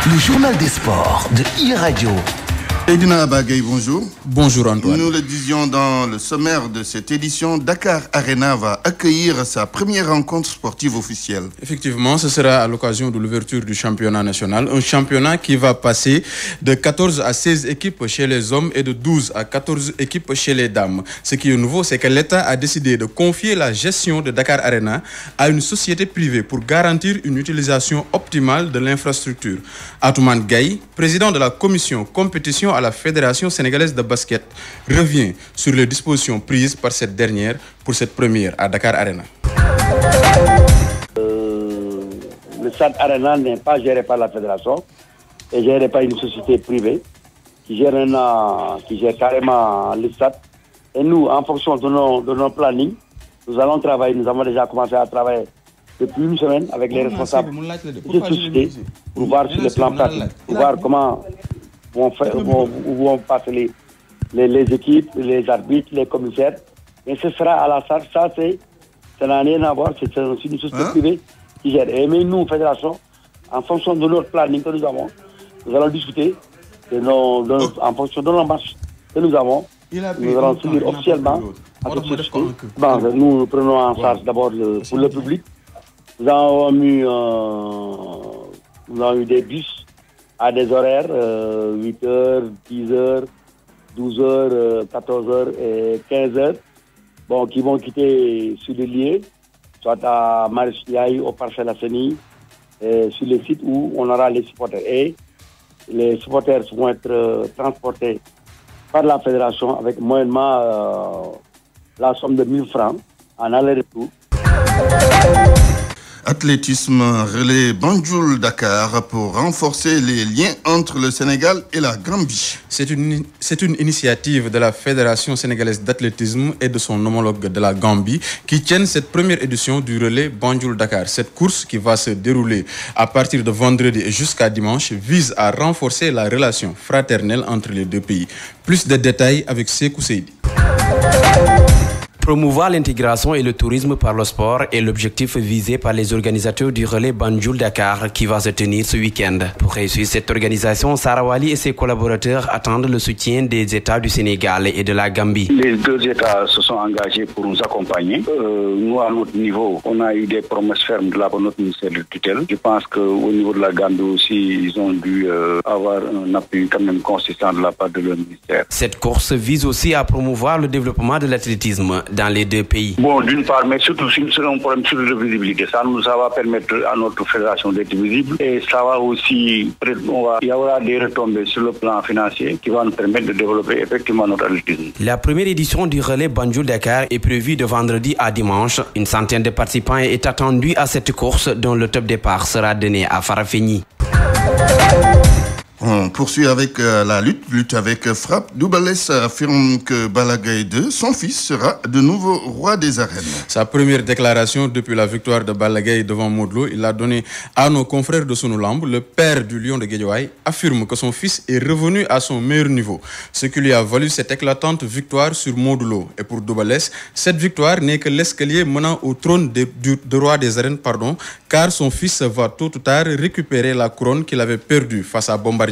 Le journal des sports de e-Radio. Seydina Abagaye, bonjour. Bonjour Antoine. Nous le disions dans le sommaire de cette édition, Dakar Arena va accueillir sa première rencontre sportive officielle. Effectivement, ce sera à l'occasion de l'ouverture du championnat national. Un championnat qui va passer de 14 à 16 équipes chez les hommes et de 12 à 14 équipes chez les dames. Ce qui est nouveau, c'est que l'État a décidé de confier la gestion de Dakar Arena à une société privée pour garantir une utilisation optimale de l'infrastructure. Atoumane Gaye, président de la commission compétition à la Fédération sénégalaise de basket, revient sur les dispositions prises par cette dernière pour cette première à Dakar Arena. Le stade Arena n'est pas géré par la fédération, est géré par une société privée qui gère carrément le stade. Et nous, en fonction de nos plannings, nous allons travailler. Nous avons déjà commencé à travailler depuis une semaine avec les responsables de cette société pour voir sur le plan pratique, pour voir comment vont passer les équipes, les arbitres, les commissaires. Et ce sera à la charge. Ça n'a rien à voir. C'est une société privée qui gère. Mais nous, fédération, en fonction de notre planning que nous avons, nous allons discuter en fonction de nos marches que nous avons. Nous allons signer officiellement à cette société. Nous prenons en charge d'abord pour le public. Nous avons eu des bus à des horaires, 8h, 10h, 12h, 14h et 15h, qui vont quitter sur les lieux, soit à Marichiaï, au Parcelles Asseni, sur les sites où on aura les supporters. Et les supporters vont être transportés par la fédération avec moyennement la somme de 1000 francs en aller-retour. Athlétisme relais Banjul Dakar pour renforcer les liens entre le Sénégal et la Gambie. C'est une initiative de la Fédération sénégalaise d'athlétisme et de son homologue de la Gambie qui tiennent cette première édition du relais Banjul Dakar. Cette course qui va se dérouler à partir de vendredi et jusqu'à dimanche vise à renforcer la relation fraternelle entre les deux pays. Plus de détails avec Sékou Seydi. Promouvoir l'intégration et le tourisme par le sport est l'objectif visé par les organisateurs du relais Banjul Dakar qui va se tenir ce week-end. Pour réussir cette organisation, Sarah Wali et ses collaborateurs attendent le soutien des États du Sénégal et de la Gambie. Les deux États se sont engagés pour nous accompagner. Nous, à notre niveau, on a eu des promesses fermes de la part de notre ministère de tutelle. Je pense qu'au niveau de la Gambie aussi, ils ont dû avoir un appui quand même consistant de la part de leur ministère. Cette course vise aussi à promouvoir le développement de l'athlétisme dans les deux pays. Bon, d'une part, mais surtout, c'est un problème sur la visibilité. Ça va permettre à notre fédération d'être visible et ça va aussi, il y aura des retombées sur le plan financier qui vont nous permettre de développer effectivement notre athlétisme. La première édition du relais Banjul Dakar est prévue de vendredi à dimanche. Une centaine de participants est attendue à cette course dont le top départ sera donné à Farafenni. On poursuit avec la lutte avec frappe. Doubalès affirme que Balla Gaye 2, son fils, sera de nouveau roi des arènes. Sa première déclaration depuis la victoire de Balla Gaye devant Modou Lô, il l'a donné à nos confrères de Sunulamb. Le père du Lion de Guédiawaye affirme que son fils est revenu à son meilleur niveau, ce qui lui a valu cette éclatante victoire sur Modou Lô. Et pour Doubalès, cette victoire n'est que l'escalier menant au trône de roi des arènes, car son fils va tôt ou tard récupérer la couronne qu'il avait perdue face à Bombardier.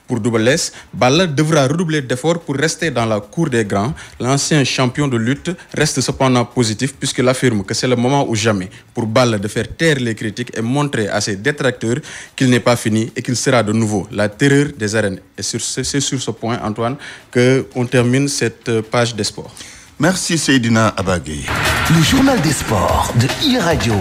Pour Doubalès, Balla devra redoubler d'efforts pour rester dans la cour des grands. L'ancien champion de lutte reste cependant positif puisqu'il affirme que c'est le moment ou jamais pour Balla de faire taire les critiques et montrer à ses détracteurs qu'il n'est pas fini et qu'il sera de nouveau la terreur des arènes. Et c'est sur ce point, Antoine, qu'on termine cette page des sports. Merci Seydina Abagaye. Le journal des sports de e-Radio.